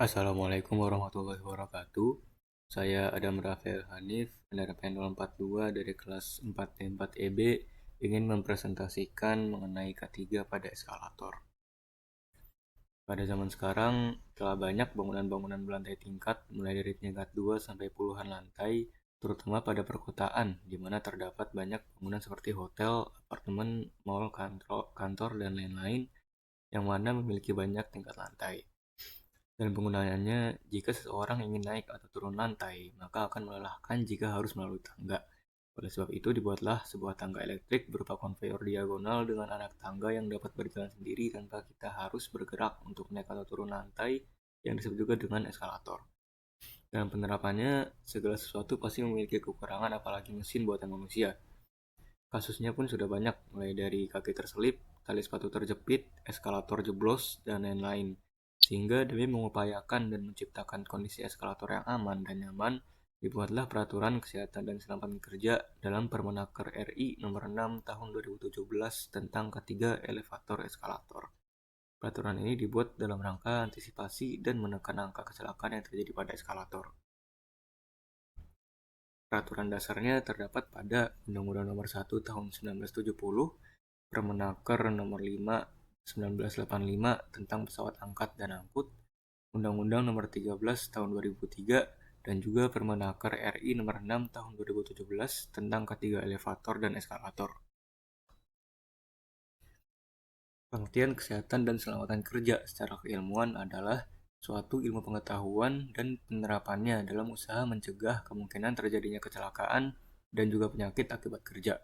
Assalamualaikum warahmatullahi wabarakatuh. Saya Adam Rafael Hanif, kendaraan panel 42 dari kelas 4 EB, ingin mempresentasikan mengenai K3 pada eskalator. Pada zaman sekarang, telah banyak bangunan-bangunan berlantai tingkat, mulai dari tingkat 2 sampai puluhan lantai, terutama pada perkotaan, di mana terdapat banyak bangunan seperti hotel, apartemen, mal, kantor, dan lain-lain, yang mana memiliki banyak tingkat lantai. Dan penggunaannya, jika seseorang ingin naik atau turun lantai, maka akan melelahkan jika harus melalui tangga. Oleh sebab itu, dibuatlah sebuah tangga elektrik berupa konveyor diagonal dengan anak tangga yang dapat berjalan sendiri tanpa kita harus bergerak untuk naik atau turun lantai, yang disebut juga dengan eskalator. Dalam penerapannya, segala sesuatu pasti memiliki kekurangan, apalagi mesin buatan manusia. Kasusnya pun sudah banyak, mulai dari kaki terselip, tali sepatu terjepit, eskalator jeblos, dan lain-lain. Sehingga demi mengupayakan dan menciptakan kondisi eskalator yang aman dan nyaman, dibuatlah Peraturan Kesehatan dan Keselamatan Kerja dalam Permenaker RI Nomor 6 Tahun 2017 tentang ketiga elevator eskalator. Peraturan ini dibuat dalam rangka antisipasi dan menekan angka kecelakaan yang terjadi pada eskalator. Peraturan dasarnya terdapat pada Undang-Undang Nomor 1 Tahun 1970, Permenaker Nomor 5 1985 tentang pesawat angkat dan angkut, Undang-Undang Nomor 13 Tahun 2003, dan juga Permenaker RI Nomor 6 Tahun 2017 tentang ketiga elevator dan eskalator. Pengertian kesehatan dan keselamatan kerja secara keilmuan adalah suatu ilmu pengetahuan dan penerapannya dalam usaha mencegah kemungkinan terjadinya kecelakaan dan juga penyakit akibat kerja.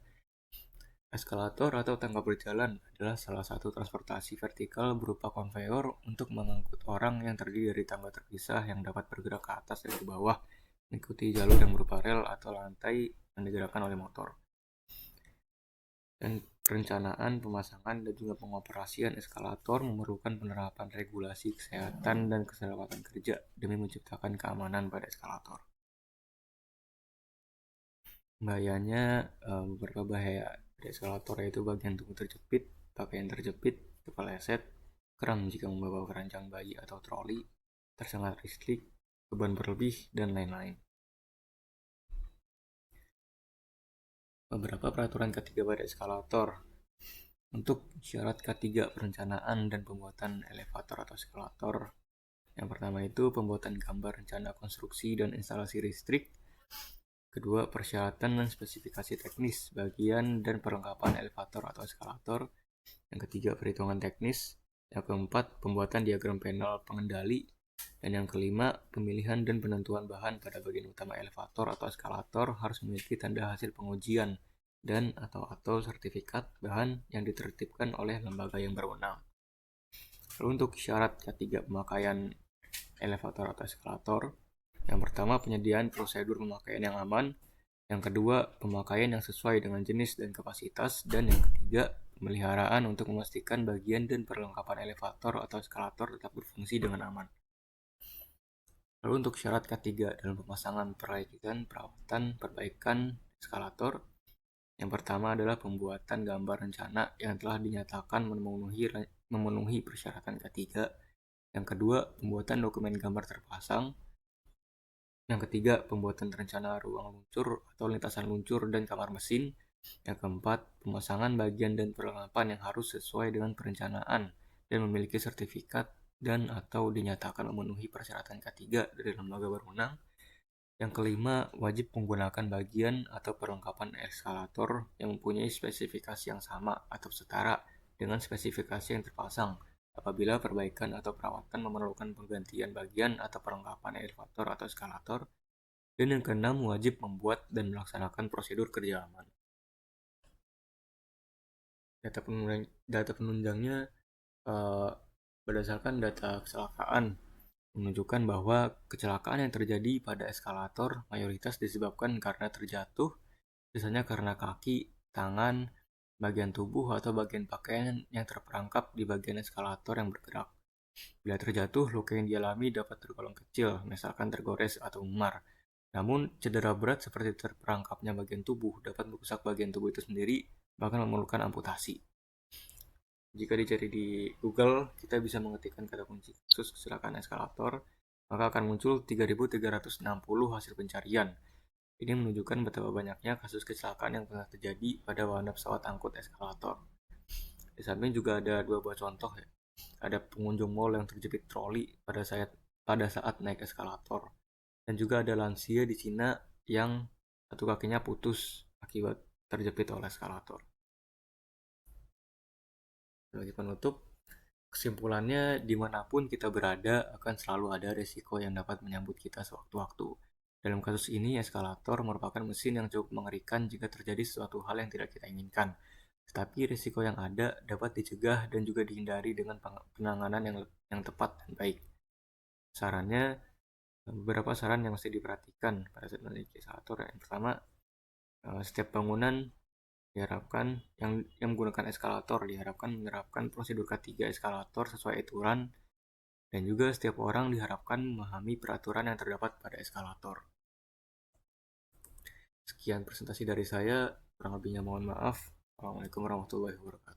Eskalator atau tangga berjalan adalah salah satu transportasi vertikal berupa konveyor untuk mengangkut orang yang terdiri dari tangga terpisah yang dapat bergerak ke atas dan ke bawah, mengikuti jalur yang berupa rel atau lantai yang digerakkan oleh motor. Dan perencanaan, pemasangan, dan juga pengoperasian eskalator memerlukan penerapan regulasi kesehatan dan keselamatan kerja demi menciptakan keamanan pada eskalator. Bahayanya, beberapa bahaya pada eskalator yaitu bagian tubuh terjepit, pakaian terjepit, kepeleset, kram jika membawa keranjang bayi atau troli, tersengat listrik, beban berlebih, dan lain-lain. Beberapa peraturan K3 pada eskalator. Untuk syarat K3 perencanaan dan pembuatan elevator atau eskalator, yang pertama itu pembuatan gambar rencana konstruksi dan instalasi listrik. Kedua, persyaratan dan spesifikasi teknis, bagian dan perlengkapan elevator atau eskalator. Yang ketiga, perhitungan teknis. Yang keempat, pembuatan diagram panel pengendali. Dan yang kelima, pemilihan dan penentuan bahan pada bagian utama elevator atau eskalator harus memiliki tanda hasil pengujian dan atau sertifikat bahan yang ditertibkan oleh lembaga yang berwenang. Lalu untuk syarat ketiga pemakaian elevator atau eskalator, yang pertama penyediaan prosedur pemakaian yang aman, yang kedua pemakaian yang sesuai dengan jenis dan kapasitas, dan yang ketiga pemeliharaan untuk memastikan bagian dan perlengkapan elevator atau eskalator tetap berfungsi dengan aman. Lalu untuk syarat ketiga dalam pemasangan, perawatan, perbaikan eskalator, yang pertama adalah pembuatan gambar rencana yang telah dinyatakan memenuhi persyaratan ketiga. Yang kedua, pembuatan dokumen gambar terpasang. Yang ketiga, pembuatan rencana ruang luncur atau lintasan luncur dan kamar mesin. Yang keempat, pemasangan bagian dan perlengkapan yang harus sesuai dengan perencanaan dan memiliki sertifikat dan atau dinyatakan memenuhi persyaratan ketiga dari lembaga berwenang. Yang kelima, wajib menggunakan bagian atau perlengkapan eskalator yang mempunyai spesifikasi yang sama atau setara dengan spesifikasi yang terpasang apabila perbaikan atau perawatan memerlukan penggantian bagian atau perlengkapan elevator atau eskalator. Dan yang keenam, wajib membuat dan melaksanakan prosedur kerja aman. Data penunjangnya berdasarkan data kecelakaan menunjukkan bahwa kecelakaan yang terjadi pada eskalator mayoritas disebabkan karena terjatuh, biasanya karena kaki, tangan, bagian tubuh atau bagian pakaian yang terperangkap di bagian eskalator yang bergerak. Bila terjatuh, luka yang dialami dapat tergolong kecil, misalkan tergores atau memar. Namun, cedera berat seperti terperangkapnya bagian tubuh dapat merusak bagian tubuh itu sendiri, bahkan memerlukan amputasi. Jika dicari di Google, kita bisa mengetikkan kata kunci khusus kecelakaan eskalator maka akan muncul 3.360 hasil pencarian. Ini menunjukkan betapa banyaknya kasus kecelakaan yang pernah terjadi pada wahana pesawat angkut eskalator. Di samping juga ada dua buah contoh ya. Ada pengunjung mal yang terjepit troli pada saat naik eskalator. Dan juga ada lansia di Cina yang satu kakinya putus akibat terjepit oleh eskalator. Sebagai penutup, kesimpulannya dimanapun kita berada akan selalu ada resiko yang dapat menyambut kita sewaktu-waktu. Dalam kasus ini, eskalator merupakan mesin yang cukup mengerikan jika terjadi sesuatu hal yang tidak kita inginkan. Tetapi risiko yang ada dapat dicegah dan juga dihindari dengan penanganan yang tepat dan baik. Sarannya, beberapa saran yang mesti diperhatikan pada saat menaiki eskalator. Yang pertama, setiap bangunan diharapkan yang menggunakan eskalator diharapkan menerapkan prosedur K3 eskalator sesuai aturan, dan juga setiap orang diharapkan memahami peraturan yang terdapat pada eskalator. Sekian presentasi dari saya, kurang lebihnya mohon maaf. Assalamualaikum warahmatullahi wabarakatuh.